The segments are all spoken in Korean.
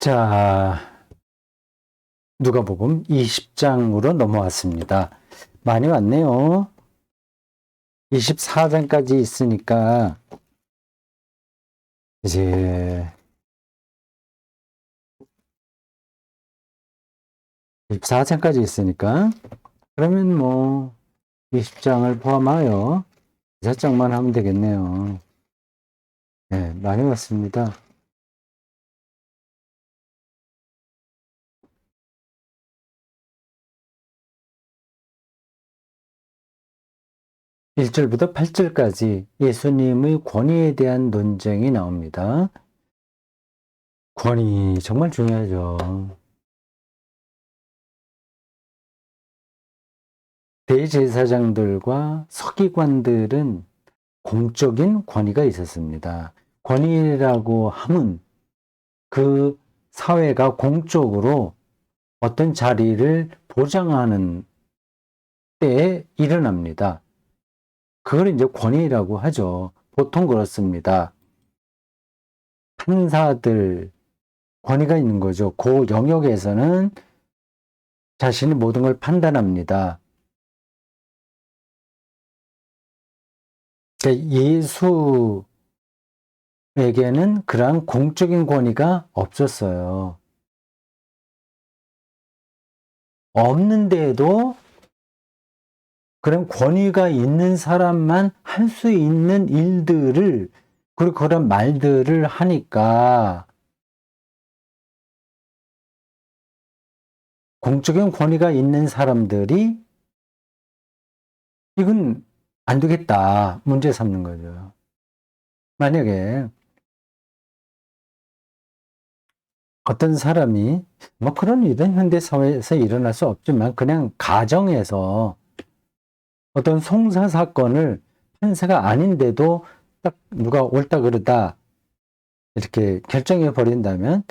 자, 누가복음 20장으로 넘어왔습니다. 많이 왔네요. 24장까지 있으니까 이제 24장까지 있으니까 그러면 뭐 20장을 포함하여 4장만 하면 되겠네요. 네, 많이 왔습니다. (1절부터) (8절까지) 예수님의 권위에 대한 논쟁이 나옵니다. 권위 정말 중요하죠. 대제사장들과 서기관들은 공적인 권위가 있었습니다. 권위라고 함은 그 사회가 공적으로 어떤 자리를 보장하는 때에 일어납니다. 그걸 이제 권위라고 하죠. 보통 그렇습니다. 판사들 권위가 있는 거죠. 그 영역에서는 자신이 모든 걸 판단합니다. 예수에게는 그러한 공적인 권위가 없었어요. 없는데도 그런 권위가 있는 사람만 할 수 있는 일들을, 그리고 그런 말들을 하니까 공적인 권위가 있는 사람들이 이건 안 되겠다 문제 삼는 거죠. 만약에 어떤 사람이, 뭐 그런 일은 현대사회에서 일어날 수 없지만 그냥 가정에서 어떤 송사 사건을 판사가 아닌데도 딱 누가 옳다 그르다 이렇게 결정해 버린다면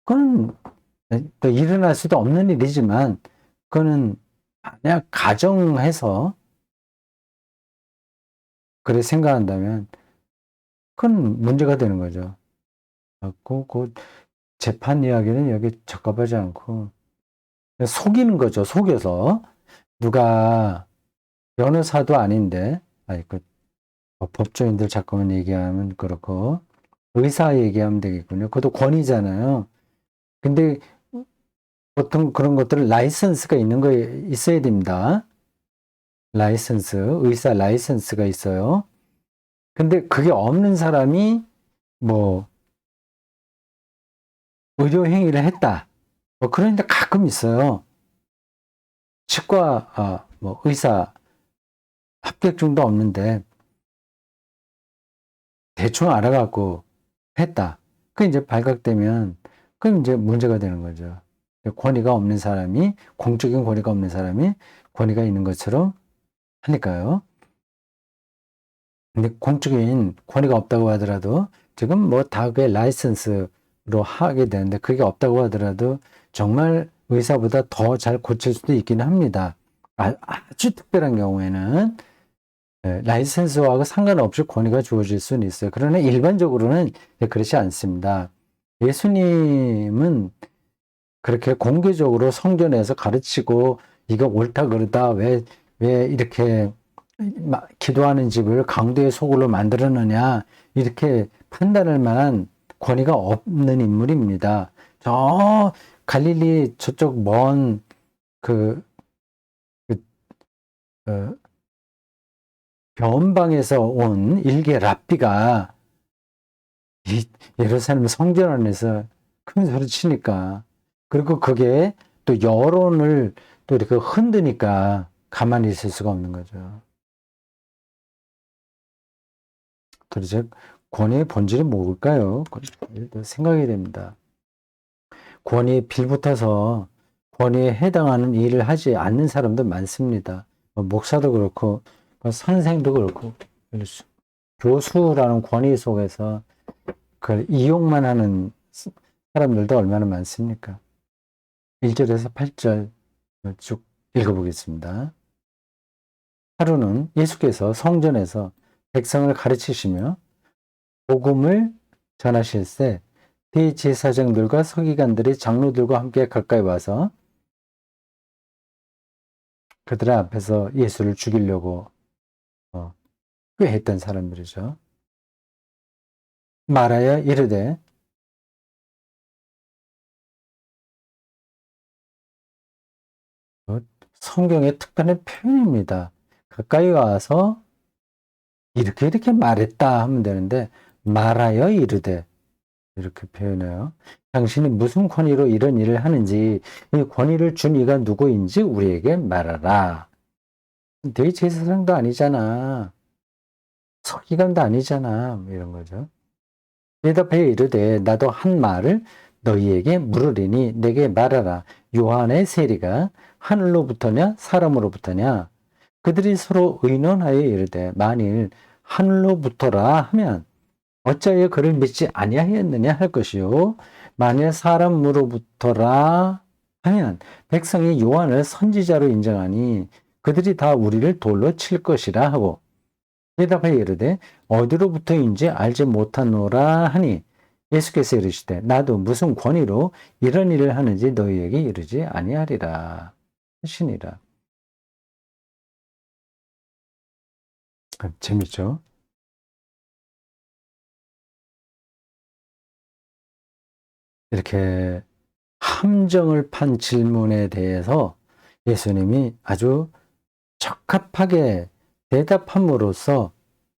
그건 또 일어날 수도 없는 일이지만 그거는 만약 가정해서 그래 생각한다면 그건 문제가 되는 거죠. 그 재판 이야기는 여기 적합하지 않고 속이는 거죠. 속여서 누가 변호사도 아닌데, 법조인들 자꾸만 얘기하면 그렇고 의사 얘기하면 되겠군요. 그것도 권위잖아요. 근데 보통 그런 것들은 라이선스가 있는 거 있어야 됩니다. 라이선스, 의사 라이선스가 있어요. 근데 그게 없는 사람이 뭐 의료 행위를 했다. 뭐 그런 데 가끔 있어요. 치과 뭐 의사 합격증도 없는데 대충 알아갖고 했다. 그 이제 발각되면 그럼 이제 문제가 되는 거죠. 권위가 없는 사람이, 공적인 권위가 없는 사람이 권위가 있는 것처럼 하니까요. 근데 공적인 권위가 없다고 하더라도 지금 뭐 다 그게 라이선스로 하게 되는데 그게 없다고 하더라도 정말 의사보다 더 잘 고칠 수도 있기는 합니다. 아주 특별한 경우에는 라이선스와 상관없이 권위가 주어질 수는 있어요. 그러나 일반적으로는 그렇지 않습니다. 예수님은 그렇게 공개적으로 성전에서 가르치고 이거 옳다 그르다 왜 이렇게 기도하는 집을 강도의 소굴로 만들었느냐 이렇게 판단할 만한 권위가 없는 인물입니다. 저 갈릴리 저쪽 먼 변방에서 온 일개 랍비가 이 예루살렘 성전 안에서 큰 소리 치니까, 그리고 그게 또 여론을 또 이렇게 흔드니까 가만히 있을 수가 없는 거죠. 도대체 권위의 본질이 뭘까요? 생각이 됩니다. 권위에 빌붙어서 권위에 해당하는 일을 하지 않는 사람도 많습니다. 목사도 그렇고 선생도 그렇고 교수라는 권위 속에서 그걸 이용만 하는 사람들도 얼마나 많습니까? 1절에서 8절 쭉 읽어보겠습니다. 하루는 예수께서 성전에서 백성을 가르치시며 복음을 전하실 때 대제사장들과 서기관들이 장로들과 함께 가까이 와서 그들 앞에서 예수를 죽이려고 꾀했던 사람들이죠. 말하여 이르되 성경의 특별한 표현입니다. 가까이 와서 이렇게 말했다 하면 되는데 말하여 이르되 이렇게 표현해요. 당신이 무슨 권위로 이런 일을 하는지 이 권위를 준 이가 누구인지 우리에게 말하라. 대제사장도 아니잖아. 서기관도 아니잖아. 뭐 이런 거죠. 대답하여 이르되 나도 한 말을 너희에게 물으리니 내게 말하라. 요한의 세리가 하늘로부터냐 사람으로부터냐? 그들이 서로 의논하여 이르되 만일 하늘로부터라 하면 어찌하여 그를 믿지 아니하였느냐 할 것이요 만일 사람으로부터라 하면 백성이 요한을 선지자로 인정하니 그들이 다 우리를 돌로 칠 것이라 하고 대답하여 이르되 어디로부터인지 알지 못하노라 하니 예수께서 이르시되 나도 무슨 권위로 이런 일을 하는지 너희에게 이르지 아니하리라 하시니라. 재밌죠? 이렇게 함정을 판 질문에 대해서 예수님이 아주 적합하게 대답함으로써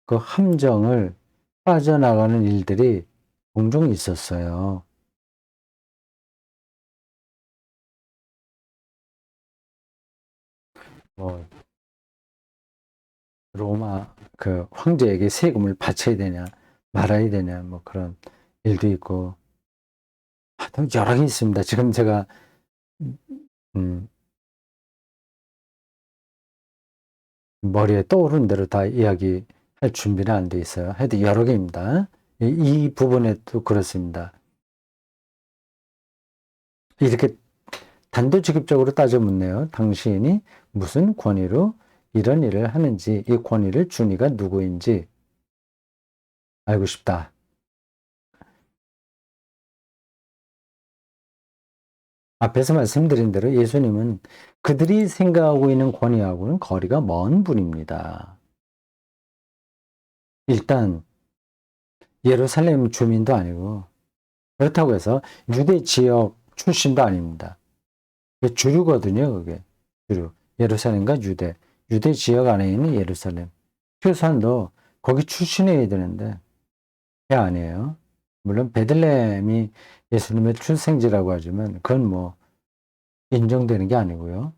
그 함정을 빠져나가는 일들이 종종 있었어요. 뭐 로마 그 황제에게 세금을 바쳐야 되냐 말아야 되냐 뭐 그런 일도 있고 하여튼 여러 개 있습니다. 지금 제가 음, 머리에 떠오르는 대로 다 이야기할 준비는 안 돼 있어요. 하여튼 여러 개입니다. 이 부분에도 그렇습니다. 이렇게 단도직입적으로 따져 묻네요. 당신이 무슨 권위로 이런 일을 하는지 이 권위를 준 이가 누구인지 알고 싶다. 앞에서 말씀드린 대로 예수님은 그들이 생각하고 있는 권위하고는 거리가 먼 분입니다. 일단 예루살렘 주민도 아니고 그렇다고 해서 유대 지역 출신도 아닙니다. 주류거든요, 그게. 주류. 예루살렘과 유대 지역 안에 있는 예루살렘. 최소한도 거기 출신이어야 되는데, 그게 아니에요. 물론 베들레헴이 예수님의 출생지라고 하지만, 그건 뭐, 인정되는 게 아니고요.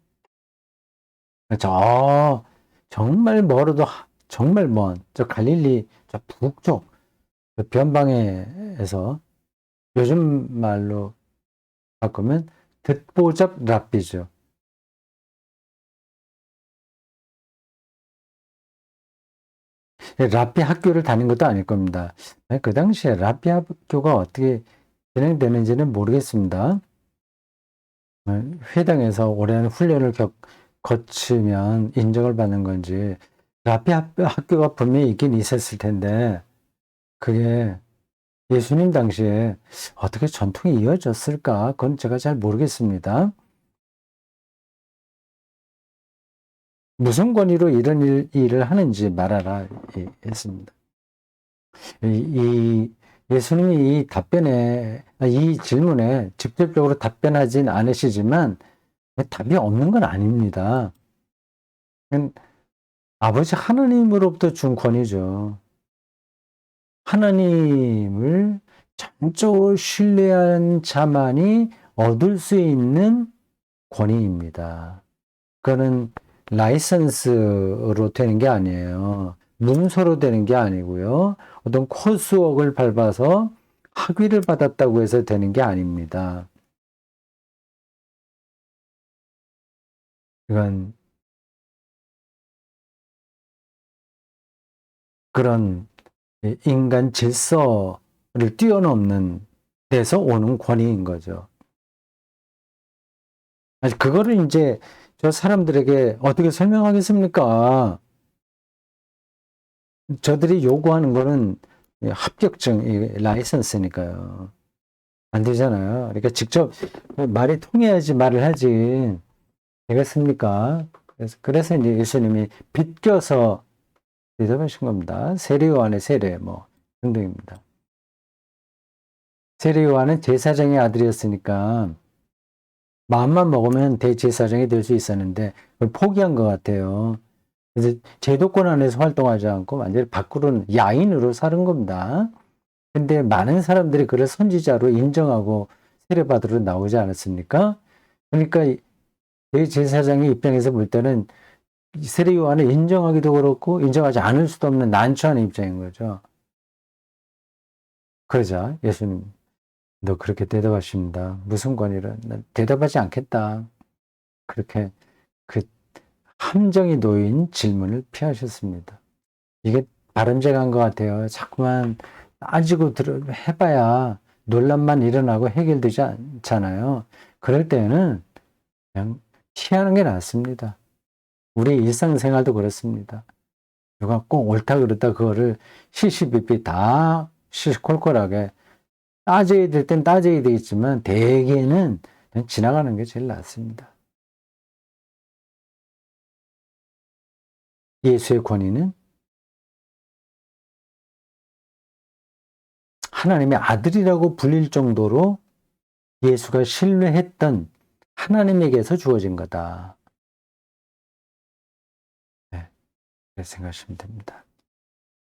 정말 멀어도, 정말 먼, 저 갈릴리, 저 북쪽, 저 변방에서, 요즘 말로 바꾸면, 듣보잡 랍비죠. 라삐 학교를 다닌 것도 아닐 겁니다. 그 당시에 라삐 학교가 어떻게 진행되는지는 모르겠습니다. 회당에서 오랜 훈련을 거치면 인정을 받는 건지 라삐 학교가 분명히 있긴 있었을 텐데 그게 예수님 당시에 어떻게 전통이 이어졌을까? 그건 제가 잘 모르겠습니다. 무슨 권위로 이런 일을 하는지 말하라 했습니다. 이 예수님이 이 질문에 직접적으로 답변하진 않으시지만 답이 없는 건 아닙니다. 아버지 하나님으로부터 준 권위죠. 하나님을 전적으로 신뢰한 자만이 얻을 수 있는 권위입니다. 그거는 라이선스로 되는 게 아니에요. 문서로 되는 게 아니고요. 어떤 코스웍을 밟아서 학위를 받았다고 해서 되는 게 아닙니다. 이건 그런 인간 질서를 뛰어넘는 데서 오는 권위인 거죠. 그거를 이제 저 사람들에게 어떻게 설명하겠습니까? 저들이 요구하는 거는 합격증, 라이선스니까요. 안 되잖아요. 그러니까 직접 말이 통해야지 말을 하지. 되겠습니까? 그래서 이제 예수님이 비껴서 대답하신 겁니다. 세례 요한의 세례 뭐 등등입니다. 세례 요한은 제사장의 아들이었으니까 마음만 먹으면 대제사장이 될 수 있었는데 그걸 포기한 것 같아요. 그래서 제도권 안에서 활동하지 않고 완전히 밖으로는 야인으로 사는 겁니다. 근데 많은 사람들이 그를 선지자로 인정하고 세례받으러 나오지 않았습니까? 그러니까 대제사장의 입장에서 볼 때는 세례 요한을 인정하기도 그렇고 인정하지 않을 수도 없는 난처한 입장인 거죠. 그러자 예수님, 너 그렇게 대답하십니다. 무슨 권위를? 난 대답하지 않겠다. 그렇게 그 함정이 놓인 질문을 피하셨습니다. 이게 바람직한 것 같아요. 자꾸만 따지고 해봐야 논란만 일어나고 해결되지 않잖아요. 그럴 때는 그냥 피하는 게 낫습니다. 우리 일상생활도 그렇습니다. 누가 꼭 옳다 그렇다 그거를 시시비비 다 시시콜콜하게 따져야 될 땐 따져야 되겠지만 대개는 그냥 지나가는 게 제일 낫습니다. 예수의 권위는 하나님의 아들이라고 불릴 정도로 예수가 신뢰했던 하나님에게서 주어진 거다. 네, 그렇게 생각하시면 됩니다.